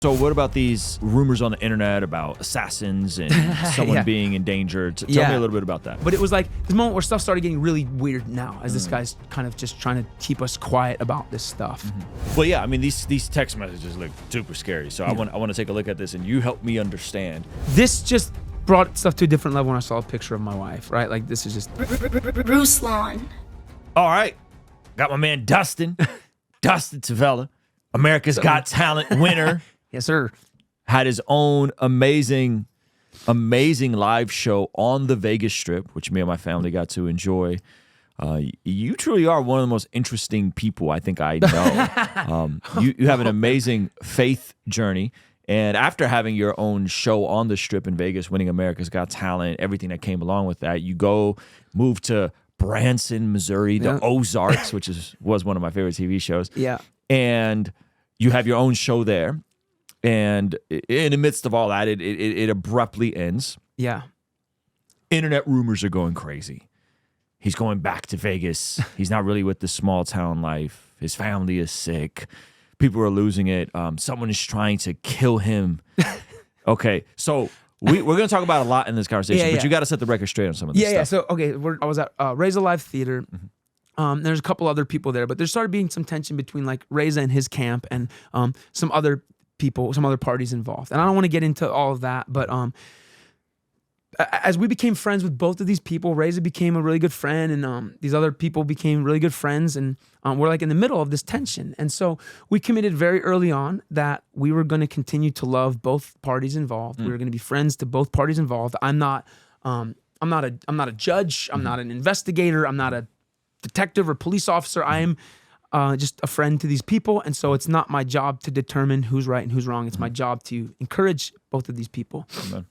So what about these rumors on the internet about assassins and someone being endangered? Tell me a little bit about that. But it was like this moment where stuff started getting really weird now, as this guy's kind of just trying to keep us quiet about this stuff. Well, yeah, I mean, these text messages look super scary. So I want to take a look at this, and you help me understand. This just brought stuff to a different level when I saw a picture of my wife, right? Like, this is just... Ruslan. All right, got my man Dustin Tavella, America's Got Talent winner. Yes, sir. Had his own amazing live show on the Vegas Strip, which me and my family got to enjoy. You truly are one of the most interesting people I think I know. You have an amazing faith journey. And after having your own show on the Strip in Vegas, winning America's Got Talent, everything that came along with that, you move to Branson, Missouri, the Ozarks, which was one of my favorite TV shows. Yeah. And you have your own show there. And in the midst of all that, it abruptly ends. Yeah. Internet rumors are going crazy. He's going back to Vegas. He's not really with the small town life. His family is sick. People are losing it. Someone is trying to kill him. Okay, so we're going to talk about a lot in this conversation, but you got to set the record straight on some of this stuff. Yeah, so, okay, I was at Reza Live Theater. There's a couple other people there, but there started being some tension between like Reza and his camp and some other people, some other parties involved. And I don't want to get into all of that, but as we became friends with both of these people, Reza became a really good friend, and these other people became really good friends, and we're like in the middle of this tension. And so we committed very early on that we were going to continue to love both parties involved. We were going to be friends to both parties involved. I'm not a judge. I'm not an investigator. I'm not a detective or police officer. I am just a friend to these people. And so it's not my job to determine who's right and who's wrong. It's my job to encourage both of these people. Amen.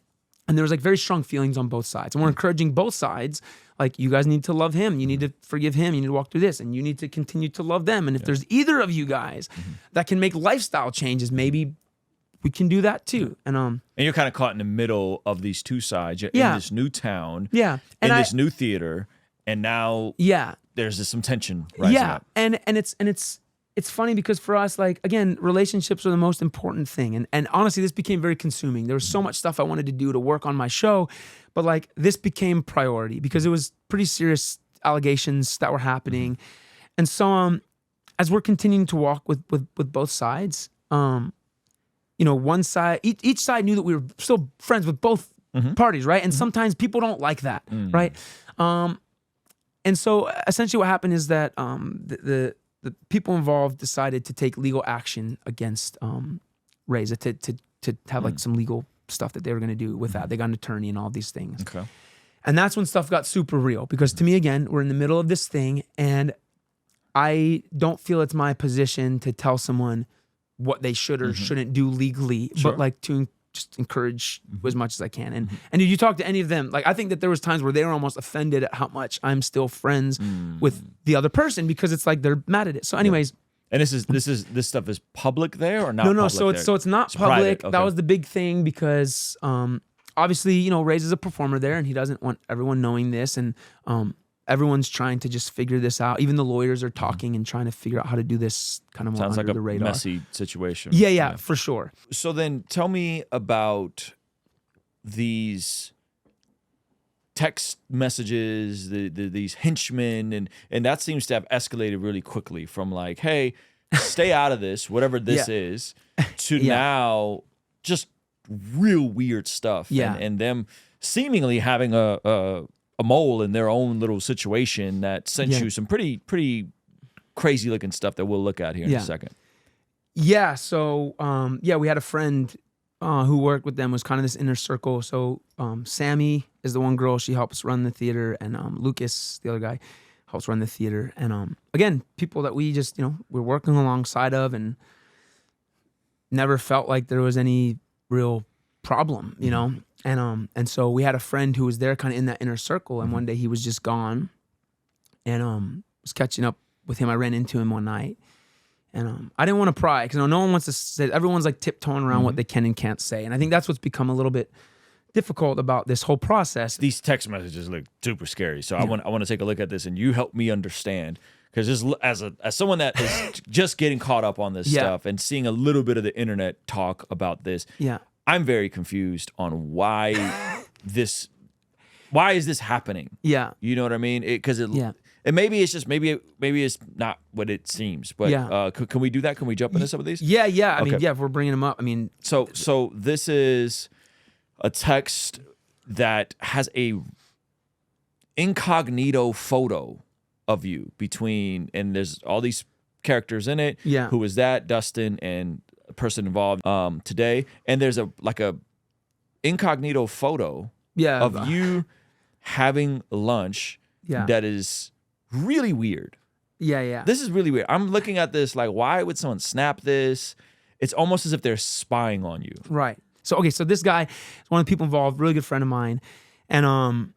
And there was like very strong feelings on both sides. And we're encouraging both sides. Like, you guys need to love him. You need to forgive him. You need to walk through this. And you need to continue to love them. And if there's either of you guys that can make lifestyle changes, maybe we can do that too. And you're kind of caught in the middle of these two sides. You're in this new town. Yeah. And in this new theater. And now there's some tension rising up. And it's funny because for us, like, again, relationships are the most important thing. And honestly, this became very consuming. There was so much stuff I wanted to do to work on my show, but like this became priority because it was pretty serious allegations that were happening. And so as we're continuing to walk with both sides, one side, each side knew that we were still friends with both parties, right? And sometimes people don't like that, right? And so essentially what happened is that the people involved decided to take legal action against Reza to have like some legal stuff that they were going to do with that. They got an attorney and all these things. Okay. And that's when stuff got super real because to me, again, we're in the middle of this thing and I don't feel it's my position to tell someone what they should or shouldn't do legally, but like to just encourage as much as I can. And if you talk to any of them, like I think that there was times where they were almost offended at how much I'm still friends with the other person because it's like they're mad at it. So anyways. And this stuff is public there or not? No, public so it's not public. Okay. That was the big thing because obviously, Ray's a performer there and he doesn't want everyone knowing this. And everyone's trying to just figure this out. Even the lawyers are talking and trying to figure out how to do this kind of more under the radar. Sounds like a messy situation. Yeah, for sure. So then tell me about these text messages, these henchmen, and that seems to have escalated really quickly from like, hey, stay out of this, whatever this is, to now just real weird stuff. Yeah. And them seemingly having a mole in their own little situation that sent you some pretty crazy looking stuff that we'll look at here in a second. Yeah. So, we had a friend who worked with them, was kind of this inner circle. So Sammy is the one girl, she helps run the theater, and Lucas, the other guy, helps run the theater. And again, people that we just, we're working alongside of and never felt like there was any real problem, And so we had a friend who was there kind of in that inner circle, and one day he was just gone, and was catching up with him. I ran into him one night, and I didn't want to pry because no one wants to say, everyone's like tiptoeing around what they can and can't say. And I think that's what's become a little bit difficult about this whole process. These text messages look super scary. So I want to take a look at this and you help me understand, because as someone that is just getting caught up on this stuff and seeing a little bit of the internet talk about this, I'm very confused on why is this happening? Yeah, you know what I mean? And maybe it's just maybe it's not what it seems. But can we do that? Can we jump into some of these? Yeah. I mean, if we're bringing them up, I mean, so this is a text that has a incognito photo of you and there's all these characters in it. Yeah. Who is that? Dustin and a person involved today. And there's a incognito photo of you having lunch that is really weird. Yeah. This is really weird. I'm looking at this like, why would someone snap this? It's almost as if they're spying on you. Right. So this guy is one of the people involved, really good friend of mine. And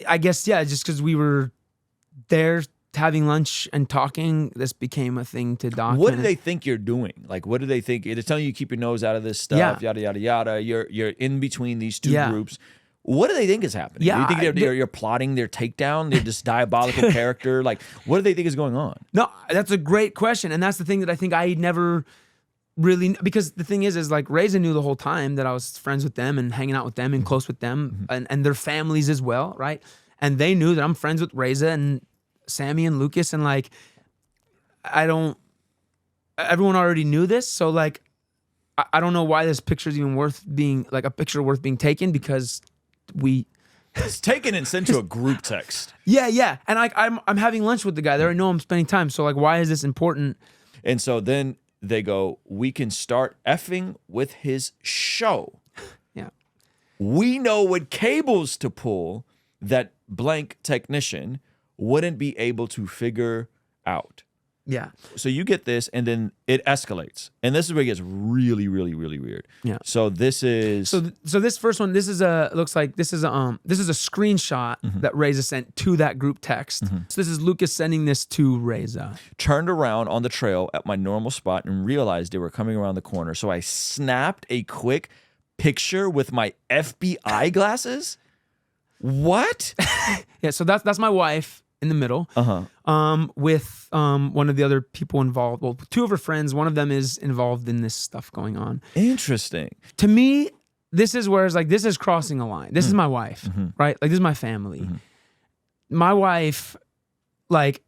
I guess, just because we were there having lunch and talking, this became a thing to document. What do they think you're doing? Like, what do they think? They're telling you keep your nose out of this stuff, yada, yada, yada. You're in between these two groups. What do they think is happening? Yeah, do you think you're plotting their takedown? They're this diabolical character? Like, what do they think is going on? No, that's a great question. And that's the thing that I think I never really, because the thing is like Reza knew the whole time that I was friends with them and hanging out with them and close with them and their families as well, right? And they knew that I'm friends with Reza and Sammy and Lucas, and like everyone already knew this, so like I don't know why this picture is even worth being like a picture worth being taken, because it's taken and sent to a group text. Yeah. And like I'm having lunch with the guy. They already know I'm spending time. So like, why is this important? And so then they go, we can start effing with his show. Yeah. We know what cables to pull that blank technician wouldn't be able to figure out. Yeah. So you get this, and then it escalates, and this is where it gets really, really, really weird. Yeah. So this is so this first one. This is a screenshot that Reza sent to that group text. So this is Lucas sending this to Reza. Turned around on the trail at my normal spot and realized they were coming around the corner. So I snapped a quick picture with my FBI glasses. What? Yeah. So that's my wife in the middle, with one of the other people involved. Well, two of her friends. One of them is involved in this stuff going on. Interesting. To me, this is where it's like, this is crossing a line. This is my wife, right? Like, this is my family. My wife, like,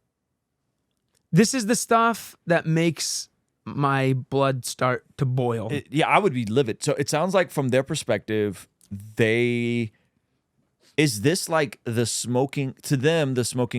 this is the stuff that makes my blood start to boil. I would be livid. So it sounds like from their perspective, is this like the smoking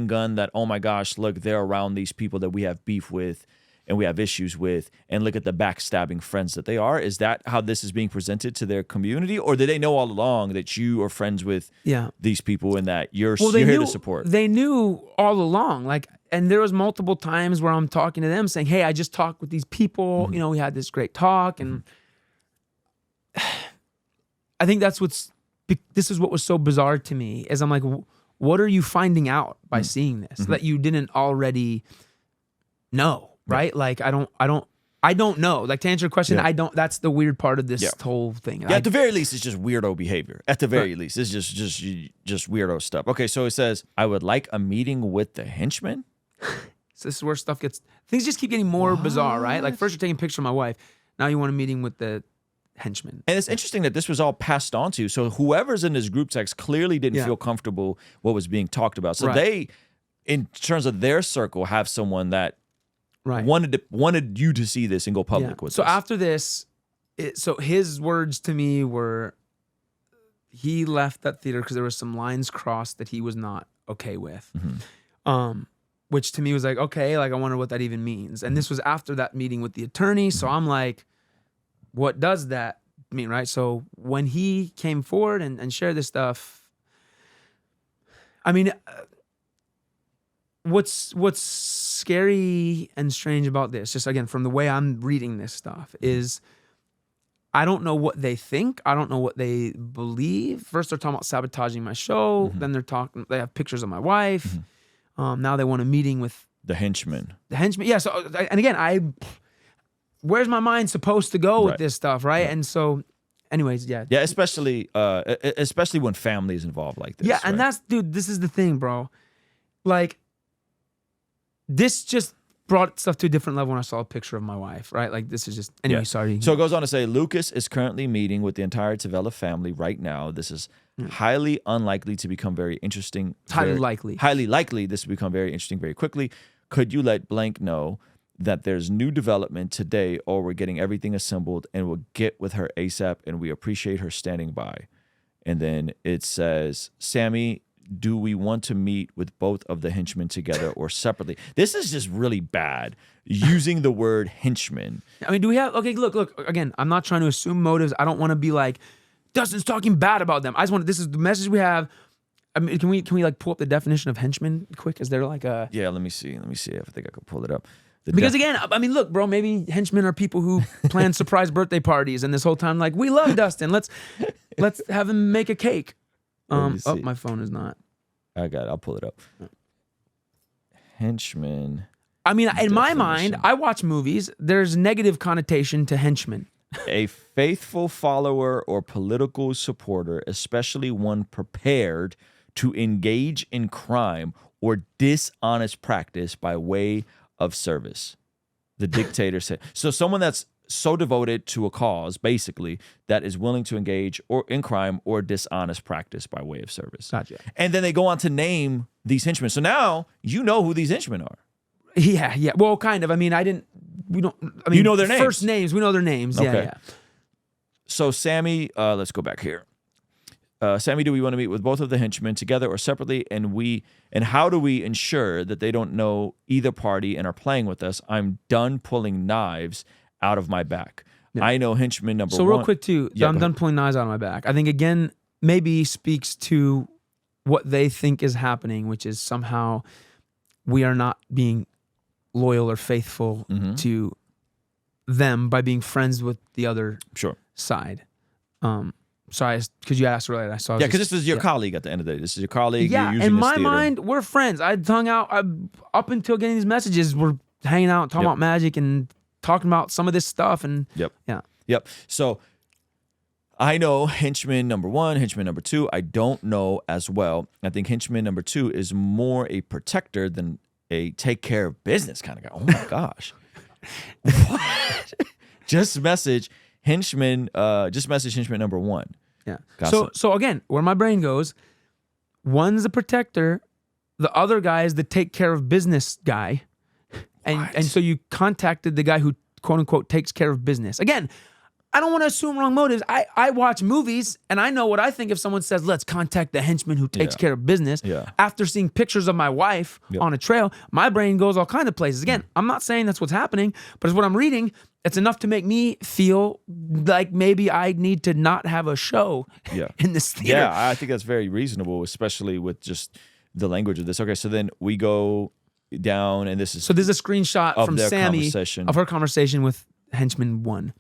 gun that, oh my gosh, look, they're around these people that we have beef with and we have issues with, and look at the backstabbing friends that they are? Is that how this is being presented to their community? Or did they know all along that you are friends with these people and that you're here to support? They knew all along. Like, and there was multiple times where I'm talking to them saying, hey, I just talked with these people. You know, we had this great talk. And I think this is what was so bizarre to me, is I'm like, what are you finding out by seeing this that you didn't already know, right? Like, I don't know. Like, to answer your question, that's the weird part of this whole thing. Yeah, at the very least, it's just weirdo behavior. At the very least, it's just weirdo stuff. Okay, so it says, I would like a meeting with the henchman. So this is where things just keep getting more bizarre, right? Like, first you're taking a picture of my wife. Now you want a meeting with the henchman. And it's interesting that this was all passed on to you. So whoever's in this group text clearly didn't feel comfortable what was being talked about. So they, in terms of their circle, have someone that wanted you to see this and go public with. So this. after this, so his words to me were, he left that theater because there were some lines crossed that he was not okay with. Which to me was like, okay, like, I wonder what that even means. And this was after that meeting with the attorney. So I'm like, what does that mean, right? So when he came forward and shared this stuff, I mean, what's scary and strange about this, just again, from the way I'm reading this stuff, is I don't know what they think. I don't know what they believe. First, they're talking about sabotaging my show. Then they have pictures of my wife. Now they want a meeting with the henchman. Yeah. So, and again, where's my mind supposed to go with this stuff, right? And so, anyways, yeah, especially when family is involved like this. Yeah, and that's, dude, this is the thing, bro. Like, this just brought stuff to a different level when I saw a picture of my wife, right? Like this is just, anyway, sorry. So it goes on to say, Lucas is currently meeting with the entire Tavella family right now. This is highly unlikely to become very interesting. Highly likely. Highly likely this will become very interesting very quickly. Could you let blank know that there's new development today, or we're getting everything assembled and we'll get with her ASAP, and we appreciate her standing by. And then it says, Sammy, do we want to meet with both of the henchmen together or separately? This is just really bad, using the word henchman. I mean, do we have, okay, look, again, I'm not trying to assume motives. I don't want to be like, Dustin's talking bad about them. I just want, this is the message we have. I mean, can we like pull up the definition of henchman quick? Is there like a... Yeah, let me see. I think I could pull it up. Because again, I mean, look, bro, maybe henchmen are people who plan surprise birthday parties, and this whole time, like, we love Dustin. Let's have him make a cake. Oh, my phone is not. I got it. I'll pull it up. Henchman. I mean, in my mind, I watch movies. There's negative connotation to henchman. A faithful follower or political supporter, especially one prepared to engage in crime or dishonest practice by way of service. The dictator said. So someone that's so devoted to a cause, basically, that is willing to engage or in crime or dishonest practice by way of service. Gotcha. And then they go on to name these henchmen. So now you know who these henchmen are. Yeah. Well, kind of. I mean, you know their names. First names, we know their names. Okay. Yeah. So Sammy, let's go back here. Sammy, do we want to meet with both of the henchmen together or separately? And how do we ensure that they don't know either party and are playing with us? I'm done pulling knives out of my back. Yeah. I know henchman number one. So real quick too, I'm done pulling knives out of my back. I think again, maybe speaks to what they think is happening, which is somehow we are not being loyal or faithful to them by being friends with the other side. Sorry, because you asked earlier. I saw. Yeah, because this is your colleague at the end of the day. This is your colleague. Yeah, in my mind, we're friends. I'd hung out up until getting these messages. We're hanging out, talking about magic, and talking about some of this stuff. And Yep. So I know henchman number one, henchman number two. I don't know as well. I think henchman number two is more a protector than a take care of business kind of guy. Oh my gosh. What? Just message henchman number one. Yeah. So again, where my brain goes, one's the protector, the other guy is the take care of business guy. And so you contacted the guy who quote unquote takes care of business. Again, I don't want to assume wrong motives. I watch movies and I know what I think if someone says, let's contact the henchman who takes care of business. Yeah. After seeing pictures of my wife on a trail, my brain goes all kinds of places. Again, I'm not saying that's what's happening, but it's what I'm reading. It's enough to make me feel like maybe I need to not have a show in this theater. Yeah, I think that's very reasonable, especially with just the language of this. Okay, so then we go down and this is... So there's a screenshot from Sammy of her conversation with henchman one.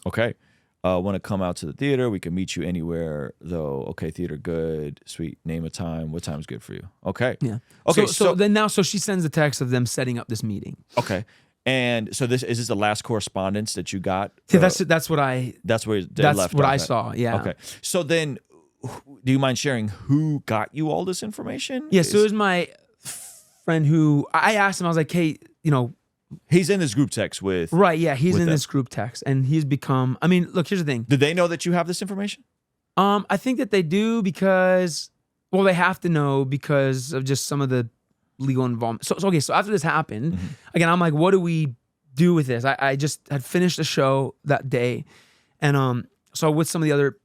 Okay. Want to come out to the theater? We can meet you anywhere, though. Okay, theater, good. Sweet. Name a time. What time's good for you? Okay. Yeah. Okay. So she sends a text of them setting up this meeting. Okay. And so is this the last correspondence that you got? Yeah, that's what I. That's where that's left what off I at. saw. Yeah. Okay. So then, do you mind sharing who got you all this information? Yeah. So it was my friend who I asked him. I was like, hey, he's in this group text with... Right, yeah, he's in this group text. And he's become... I mean, look, here's the thing. Do they know that you have this information? I think that they do because... Well, they have to know because of just some of the legal involvement. So after this happened, again, I'm like, what do we do with this? I just had finished the show that day. And so with some of the other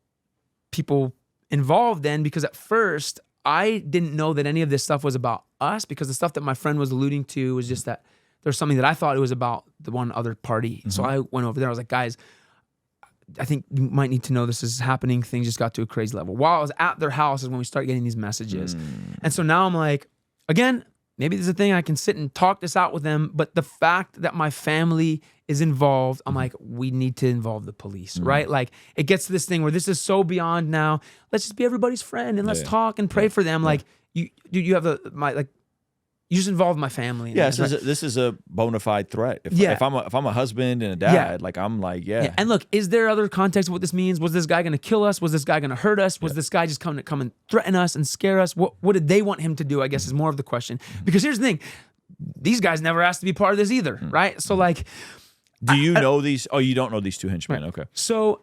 people involved then, because at first, I didn't know that any of this stuff was about us because the stuff that my friend was alluding to was just that there's something that I thought it was about the one other party. So I went over there. I was like, guys, I think you might need to know this is happening. Things just got to a crazy level. While I was at their house is when we start getting these messages. And so now I'm like, again, maybe there's a thing I can sit and talk this out with them. But the fact that my family is involved, I'm like, we need to involve the police, right? Like it gets to this thing where this is so beyond now. Let's just be everybody's friend and let's talk and pray for them. Like you have you just involve my family. Yeah, this is a bona fide threat. If I'm a husband and a dad, like I'm like, And look, is there other context of what this means? Was this guy going to kill us? Was this guy going to hurt us? Was this guy just come and threaten us and scare us? What did they want him to do? I guess is more of the question. Because here's the thing: these guys never asked to be part of this either, right? So like, do you know these? Oh, you don't know these two henchmen. Right. Okay. So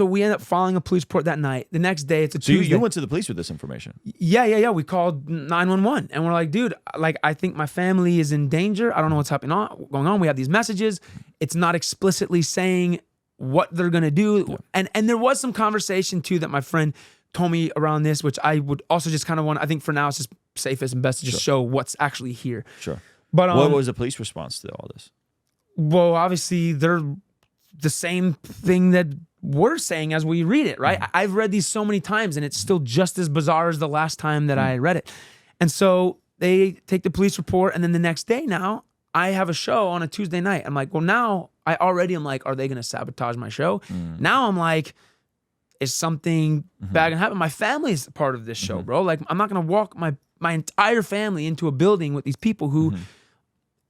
we end up filing a police report that night. The next day, it's a So Tuesday. you went to the police with this information. Yeah. We called 911 and we're like, dude, like I think my family is in danger. I don't know what's going on. We have these messages. It's not explicitly saying what they're gonna do. Yeah. And there was some conversation too that my friend told me around this, which I would also just kind of want. I think for now it's just safest and best to just show what's actually here. Sure. But what was the police response to all this? Well, obviously they're the same thing that we're saying as we read it, right? I've read these so many times and it's still just as bizarre as the last time that I read it. And so they take the police report and then the next day now I have a show on a Tuesday night. I'm like, well, now I already am like, are they going to sabotage my show? Now I'm like, is something bad going to happen? My family is part of this show, bro. Like I'm not going to walk my entire family into a building with these people who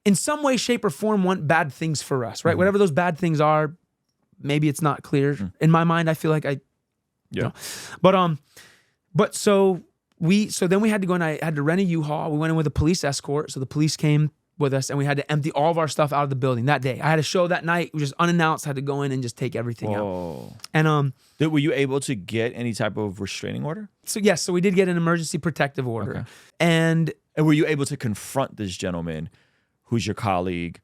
in some way, shape or form want bad things for us, right? Whatever those bad things are, maybe it's not clear. In my mind, I feel like you know. But so then we had to go and I had to rent a U-Haul. We went in with a police escort. So the police came with us and we had to empty all of our stuff out of the building that day. I had a show that night, we just unannounced, had to go in and just take everything out. And were you able to get any type of restraining order? So yes, so we did get an emergency protective order. Okay. And were you able to confront this gentleman who's your colleague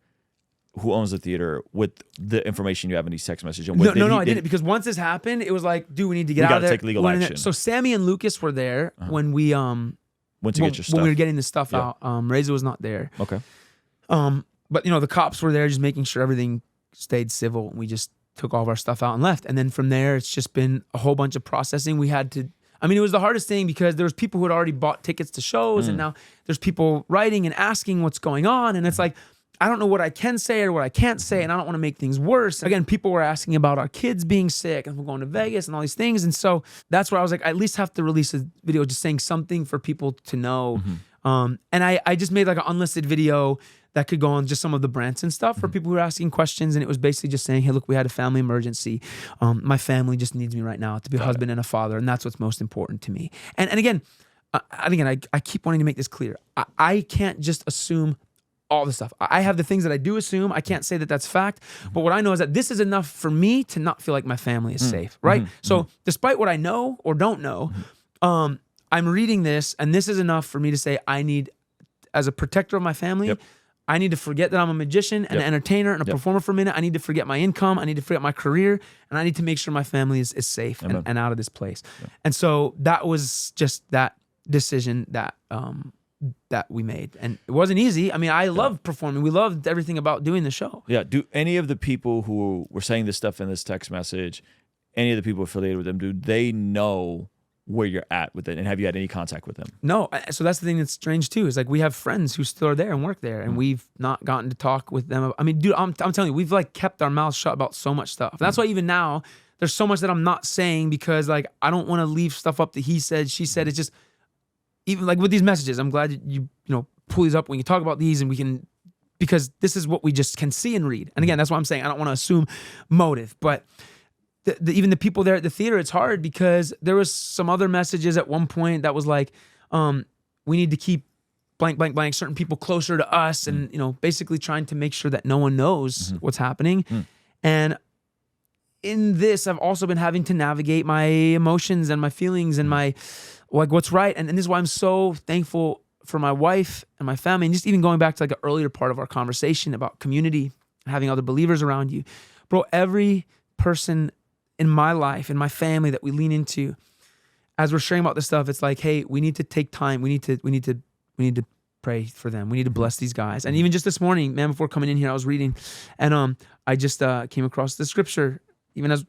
who owns the theater with the information you have in these text messages? And I didn't, because once this happened, it was like, dude, we need to get out of there. Take legal action. So Sammy and Lucas were there when we went to get your stuff. when we were getting the stuff out. Reza was not there. Okay. But the cops were there just making sure everything stayed civil. We just took all of our stuff out and left. And then from there, it's just been a whole bunch of processing. We had to, it was the hardest thing because there was people who had already bought tickets to shows and now there's people writing and asking what's going on. And it's like, I don't know what I can say or what I can't say, and I don't want to make things worse. Again, people were asking about our kids being sick and we're going to Vegas and all these things. And so that's where I was like, I at least have to release a video just saying something for people to know. And I just made like an unlisted video that could go on just some of the Branson stuff for people who are asking questions. And it was basically just saying, hey, look, we had a family emergency. My family just needs me right now to be a husband and a father. And that's what's most important to me. And again, I keep wanting to make this clear. I can't just assume all the stuff. I have the things that I do assume. I can't say that that's fact. But what I know is that this is enough for me to not feel like my family is safe, right? So despite what I know or don't know, I'm reading this and this is enough for me to say I need, as a protector of my family, I need to forget that I'm a magician and an entertainer and a performer for a minute. I need to forget my income. I need to forget my career. And I need to make sure my family is safe and out of this place. And so that was just that decision that that we made. And it wasn't easy. I loved performing. We loved everything about doing the show. Yeah. Do any of the people who were saying this stuff in this text message, any of the people affiliated with them, do they know where you're at with it? And have you had any contact with them? No. So that's the thing that's strange too, is like we have friends who still are there and work there and we've not gotten to talk with them. Dude, I'm telling you, we've like kept our mouths shut about so much stuff. And that's why even now there's so much that I'm not saying because like I don't want to leave stuff up to he said, she said. It's just, even like with these messages, I'm glad you pull these up when you talk about these and we can, because this is what we just can see and read. And again, that's what I'm saying. I don't want to assume motive, but even the people there at the theater, it's hard because there was some other messages at one point that was like, we need to keep blank, blank, blank, certain people closer to us and, basically trying to make sure that no one knows what's happening. And in this, I've also been having to navigate my emotions and my feelings and my, like what's right. And this is why I'm so thankful for my wife and my family. And just even going back to like an earlier part of our conversation about community, having other believers around you. Bro, every person in my life, in my family that we lean into, as we're sharing about this stuff, it's like, hey, we need to take time. We need to pray for them. We need to bless these guys. And even just this morning, man, before coming in here, I was reading and I just came across the scripture, even as,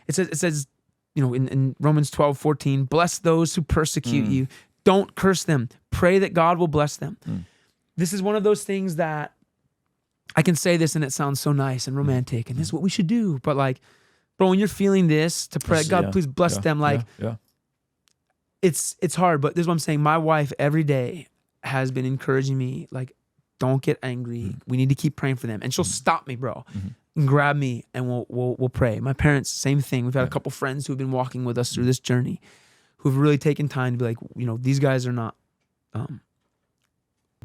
it says, in Romans 12:14, bless those who persecute you. Don't curse them. Pray that God will bless them. This is one of those things that I can say this and it sounds so nice and romantic and this is what we should do. But like, bro, when you're feeling this, to pray, God, please bless them. Like, it's hard, but this is what I'm saying. My wife every day has been encouraging me, like, don't get angry. We need to keep praying for them. And she'll stop me, bro. And grab me and we'll pray. My parents, same thing. We've had a couple friends who've been walking with us through this journey who've really taken time to be like, these guys are not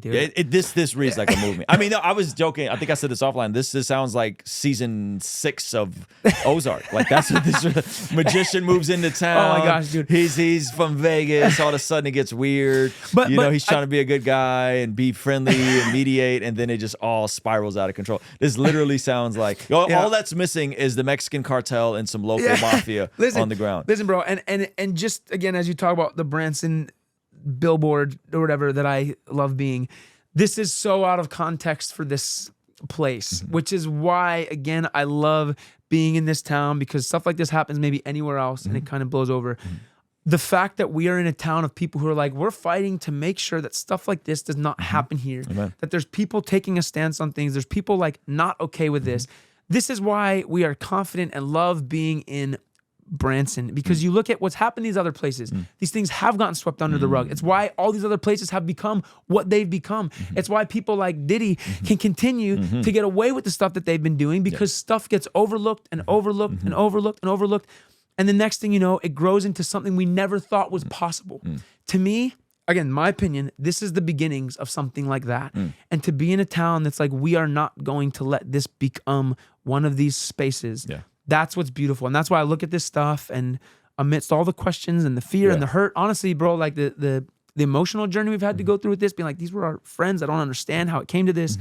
dude. This reads like a movie. I mean, no, I was joking. I think I said this offline. This sounds like season 6 of Ozark. Like that's what this magician moves into town. Oh my gosh, dude. He's from Vegas. All of a sudden it gets weird. But he's trying to be a good guy and be friendly and mediate, and then it just all spirals out of control. This literally sounds like all that's missing is the Mexican cartel and some local mafia on the ground. Listen, bro, and just again, as you talk about the Branson billboard or whatever that I love being, this is so out of context for this place, which is why, again, I love being in this town, because stuff like this happens maybe anywhere else and it kind of blows over. The fact that we are in a town of people who are like, we're fighting to make sure that stuff like this does not happen here. Amen. That there's people taking a stance on things. There's people like not okay with this. This is why we are confident and love being in Branson, because you look at what's happened in these other places. These things have gotten swept under the rug. It's why all these other places have become what they've become. It's why people like Diddy can continue to get away with the stuff that they've been doing, because stuff gets overlooked and overlooked and overlooked and overlooked. And the next thing you know, it grows into something we never thought was possible. To me, again, my opinion, this is the beginnings of something like that. And to be in a town that's like, we are not going to let this become one of these spaces. That's what's beautiful. And that's why I look at this stuff, and amidst all the questions and the fear and the hurt, honestly, bro, like the emotional journey we've had to go through with this, being like, these were our friends. I don't understand how it came to this.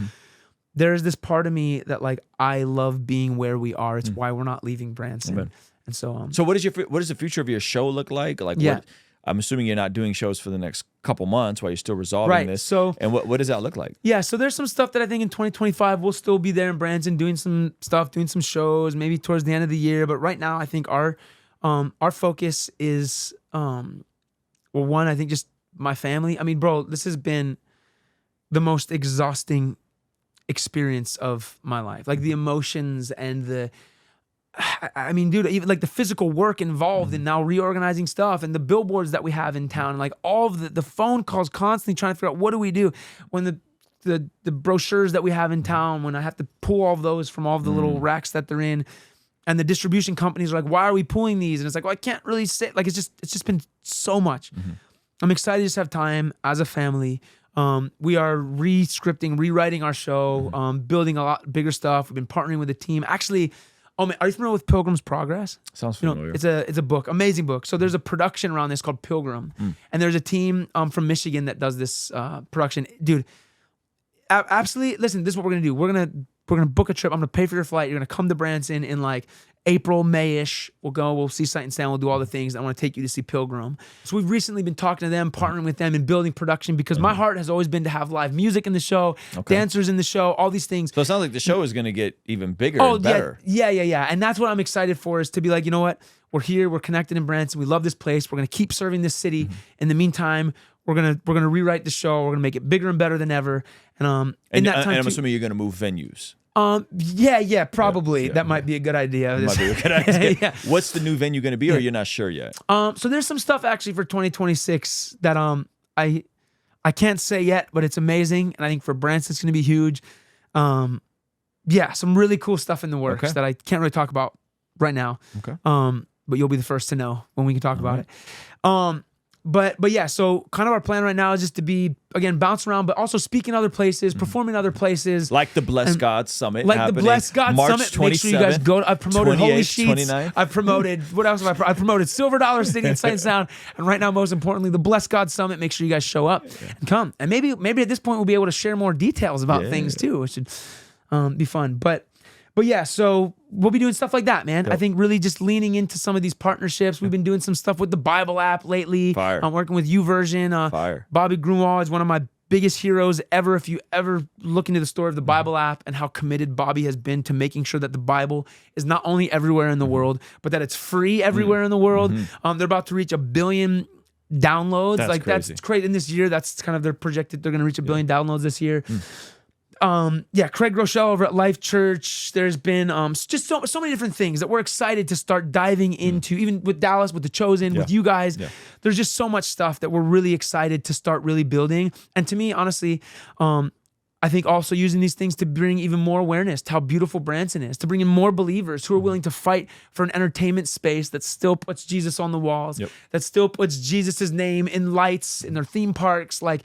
There's this part of me that like, I love being where we are. It's why we're not leaving Branson. Amen. And so, so what does the future of your show look like? Like, what, I'm assuming you're not doing shows for the next couple months while you're still resolving this. So, and what does that look like? Yeah, so there's some stuff that I think in 2025 we'll still be there in Branson doing some stuff, doing some shows, maybe towards the end of the year. But right now, I think our focus is, one, I think just my family. I mean, bro, this has been the most exhausting experience of my life. Like the emotions and I mean, dude, even like the physical work involved in now reorganizing stuff, and the billboards that we have in town, and like all of the phone calls constantly trying to figure out what do we do when the brochures that we have in town, when I have to pull all of those from all of the little racks that they're in, and the distribution companies are like, why are we pulling these? And it's like, well, I can't really say, like, it's just been so much. I'm excited to just have time as a family. We are rewriting our show, building a lot bigger stuff. We've been partnering with a team. Actually, oh man, are you familiar with Pilgrim's Progress? Sounds familiar. It's a book, amazing book. So there's a production around this called Pilgrim, and there's a team from Michigan that does this production. Dude, absolutely. Listen, this is what we're gonna do. We're gonna book a trip. I'm gonna pay for your flight. You're gonna come to Branson in like April, May-ish. We'll go. We'll see Sight and Sound. We'll do all the things. I want to take you to see Pilgrim. So we've recently been talking to them, partnering with them, and building production, because my heart has always been to have live music in the show, dancers in the show, all these things. So it sounds like the show is going to get even bigger and better. Yeah. And that's what I'm excited for, is to be like, you know what? We're here. We're connected in Branson. We love this place. We're going to keep serving this city. In the meantime, we're gonna rewrite the show. We're gonna make it bigger and better than ever. And in that time, I'm assuming you're going to move venues. Yeah, probably. That might be a good idea. Might be a good idea. What's the new venue going to be, or you're not sure yet? So there's some stuff actually for 2026 that I can't say yet, but it's amazing, and I think for Branson it's going to be huge. Some really cool stuff in the works that I can't really talk about right now. But you'll be the first to know when we can talk about it. But yeah, so kind of our plan right now is just to be, again, bounce around, but also speak in other places, perform in other places. Like the Blessed God Summit. Like the Blessed God Summit. Make sure you guys go. I've promoted Holy Sheets. 29th. I've promoted, what else have I promoted? Silver Dollar City and Sight and Sound. And right now, most importantly, the Blessed God Summit. Make sure you guys show up and come. And maybe at this point, we'll be able to share more details about things too, which should be fun. But yeah, so we'll be doing stuff like that, man. I think really just leaning into some of these partnerships. We've been doing some stuff with the Bible app lately. I'm working with YouVersion. Bobby Grunwald is one of my biggest heroes ever. If you ever look into the story of the Bible app and how committed Bobby has been to making sure that the Bible is not only everywhere in the world, but that it's free everywhere in the world. They're about to reach 1 billion downloads. That's crazy. In this year, that's kind of they're projected. They're going to reach 1 billion downloads this year. Craig Rochelle over at Life Church. There's been just so many different things that we're excited to start diving into, even with Dallas, with The Chosen, with you guys. There's just so much stuff that we're really excited to start really building. And to me, honestly, I think also using these things to bring even more awareness to how beautiful Branson is, to bring in more believers who are willing to fight for an entertainment space that still puts Jesus on the walls, that still puts Jesus's name in lights in their theme parks. Like,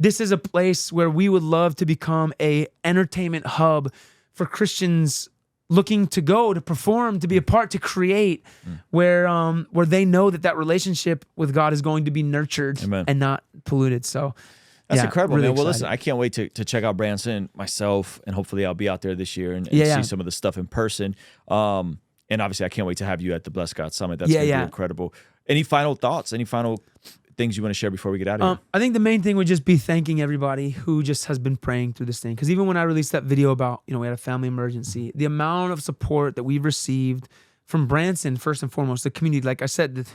this is a place where we would love to become a entertainment hub for Christians looking to go, to perform, to be a part, to create, where they know that relationship with God is going to be nurtured Amen. and not polluted. So That's yeah, incredible, really man. Well, excited. listen, I can't wait to check out Branson myself, and hopefully I'll be out there this year and Yeah. see some of the stuff in person. And obviously, I can't wait to have you at the Blessed God Summit. That's Yeah, going to yeah. be incredible. Any final thoughts? Any final things you want to share before we get out of here? I think the main thing would just be thanking everybody who just has been praying through this thing. Because even when I released that video about, we had a family emergency, the amount of support that we've received from Branson, first and foremost, the community, like I said,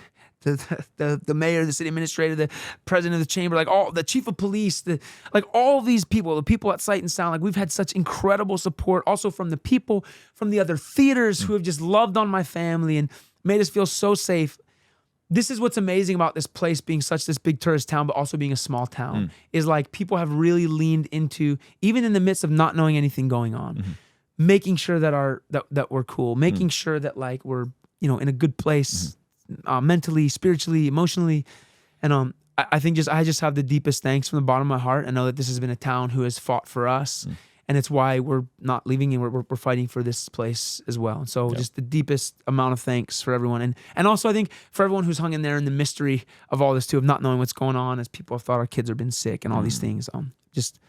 the mayor, the city administrator, the president of the chamber, like all the chief of police, like all these people, the people at Sight and Sound, like we've had such incredible support also from the people from the other theaters who have just loved on my family and made us feel so safe. This is what's amazing about this place being such this big tourist town, but also being a small town, is like people have really leaned into, even in the midst of not knowing anything going on, making sure that we're cool, making sure that like we're, in a good place, mentally, spiritually, emotionally. And I think I just have the deepest thanks from the bottom of my heart. I know that this has been a town who has fought for us. And it's why we're not leaving, and we're fighting for this place as well. And so just the deepest amount of thanks for everyone. And also I think for everyone who's hung in there in the mystery of all this too, of not knowing what's going on, as people have thought our kids have been sick and all these things. Just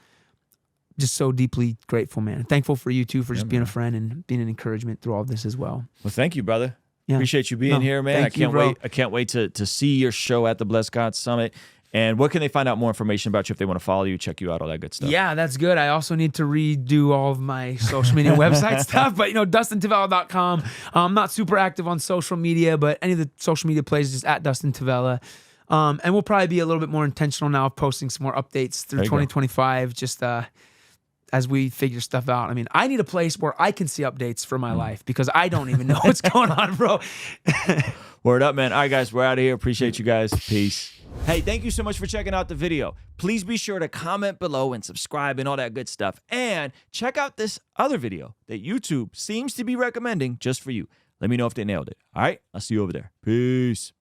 so deeply grateful, man. Thankful for you too, for just being a friend and being an encouragement through all this as well. Well, thank you, brother. Yeah. Appreciate you being here, man. Thank you, bro. I can't wait to see your show at the Blessed God Summit. And where can they find out more information about you if they want to follow you, check you out, all that good stuff? Yeah, that's good. I also need to redo all of my social media website stuff, but DustinTavella.com. I'm not super active on social media, but any of the social media places just at Dustin Tavella. And we'll probably be a little bit more intentional now of posting some more updates through 2025, just as we figure stuff out. I mean, I need a place where I can see updates for my life because I don't even know what's going on, bro. Word up, man. All right, guys, we're out of here. Appreciate you guys. Peace. Hey, thank you so much for checking out the video. Please be sure to comment below and subscribe and all that good stuff. And check out this other video that YouTube seems to be recommending just for you. Let me know if they nailed it. All right, I'll see you over there. Peace.